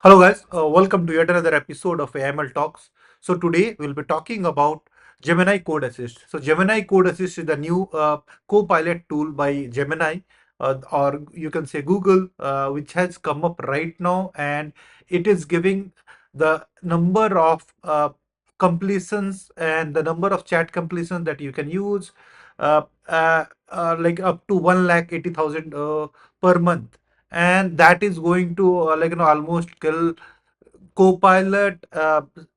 Hello guys, welcome to yet another episode of AML Talks. So today we'll be talking about Gemini Code Assist. So Gemini Code Assist is the new co-pilot tool by Gemini, or you can say Google, which has come up right now, and it is giving the number of completions and the number of chat completions that you can use, like up to 1,80,000 per month, and that is going to almost kill Copilot,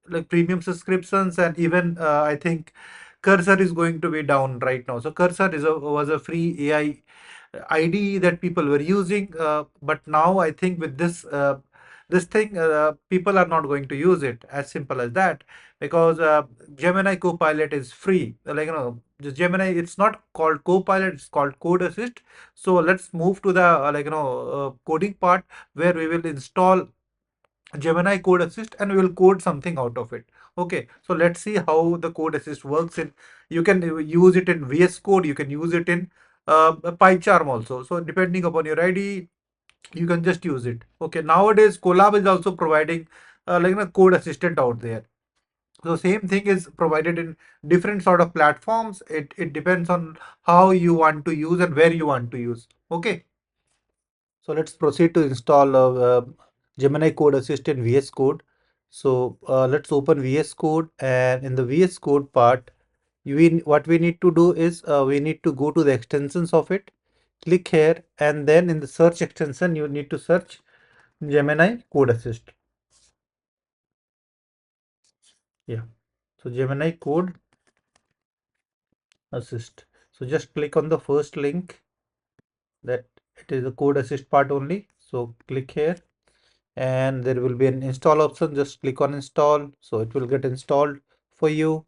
like premium subscriptions, and even I think Cursor is going to be down right now. So Cursor was a free AI IDE that people were using, but now I think with this thing, people are not going to use it. As simple as that, because Gemini Copilot is free. The Gemini, it's not called Copilot; it's called Code Assist. So let's move to the coding part where we will install Gemini Code Assist and we will code something out of it. Okay, so let's see how the Code Assist works. You can use it in VS Code, you can use it in PyCharm also. So depending upon your ID, you can just use it. Okay, nowadays Colab is also providing a code assistant out there. So same thing is provided in different sort of platforms. It depends on how you want to use and where you want to use. Okay. So let's proceed to install Gemini Code Assist in VS Code. So let's open VS Code, and in the VS Code part, what we need to do is we need to go to the extensions of it, click here, and then in the search extension, you need to search Gemini Code Assist. Yeah. So Gemini Code Assist. So just click on the first link, that it is the Code Assist part only. So click here, and there will be an install option. Just click on install, so it will get installed for you.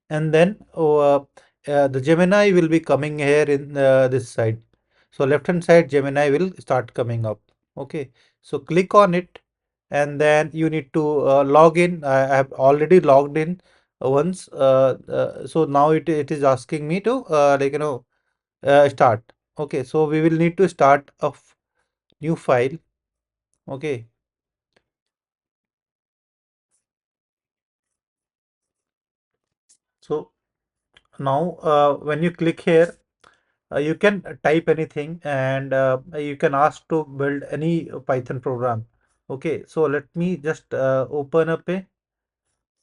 And then the Gemini will be coming here in this side. So left hand side Gemini will start coming up. Okay, so click on it, and then you need to log in. I have already logged in once, so now it is asking me to start. Okay, so we will need to start a new file. Okay, so now when you click here, you can type anything, and you can ask to build any Python program. Okay, so let me just open up a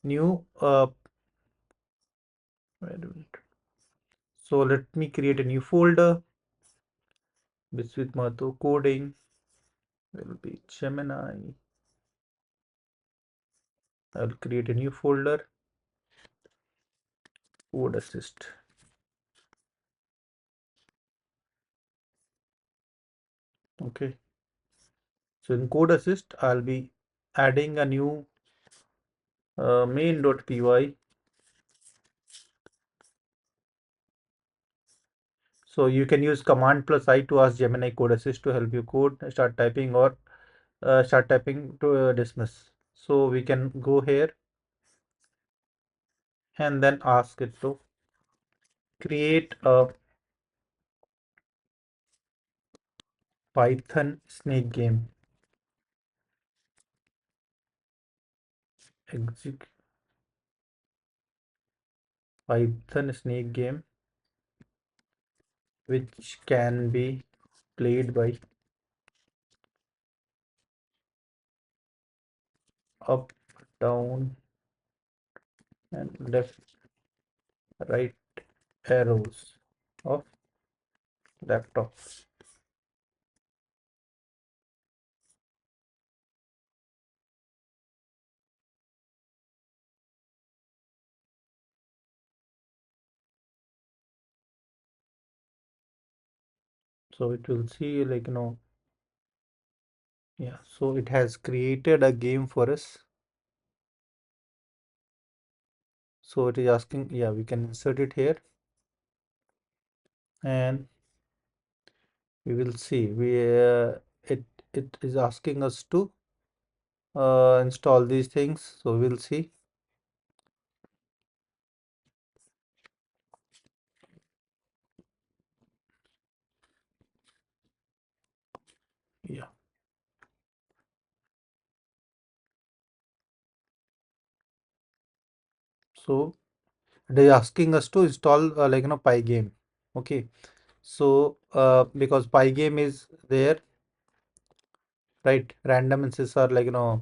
new wait a minute. So let me create a new folder with Mato coding. Will be Gemini. I'll create a new folder, Code Assist. Okay, so in Code Assist I'll be adding a new main.py. So you can use command plus I to ask Gemini Code Assist to help you code, start typing, or start typing to dismiss. So we can go here and then ask it to create a Python snake game. Execute Python snake game which can be played by up, down, and left, right arrows of laptop. So it will see, yeah, so it has created a game for us. So it is asking, yeah, we can insert it here, and we will see. It is asking us to install these things, so we'll see. Yeah, So it is asking us to install Pygame. Okay. So because Pygame is there, right? Random instances are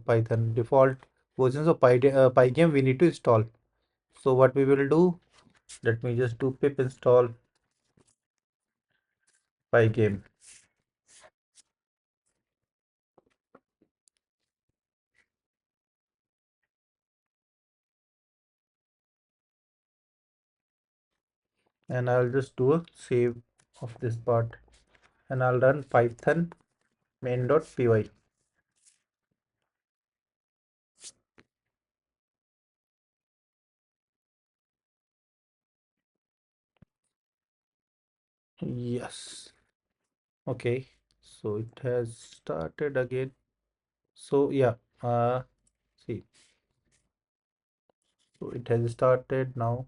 Python default versions of Pygame we need to install. So what we will do, let me just do pip install Pygame. And I'll just do a save of this part, and I'll run python main.py. Yes. Okay. So it has started again. So yeah, see, so it has started now.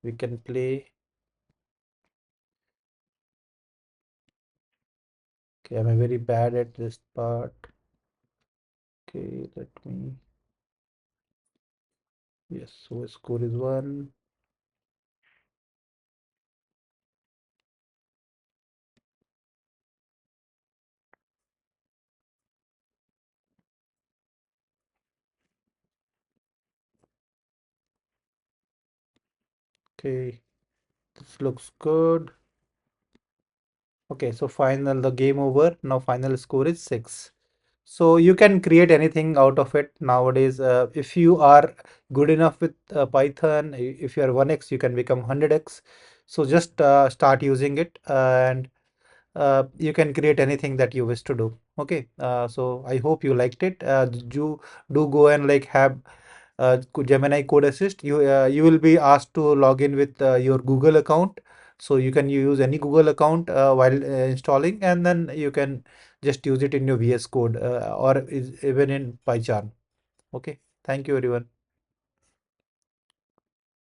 We can play. Okay, I'm very bad at this part. Okay, let me. Yes, so score is 1. Okay, this looks good. Okay, so final the game over. Now final score is 6. So you can create anything out of it nowadays. If you are good enough with Python, if you are 1x, you can become 100x. So just start using it, and you can create anything that you wish to do. Okay, so I hope you liked it. Do go and have Gemini Code Assist. You will be asked to log in with your Google account. So you can use any Google account while installing, and then you can just use it in your VS Code, or even in PyCharm. Okay, thank you everyone.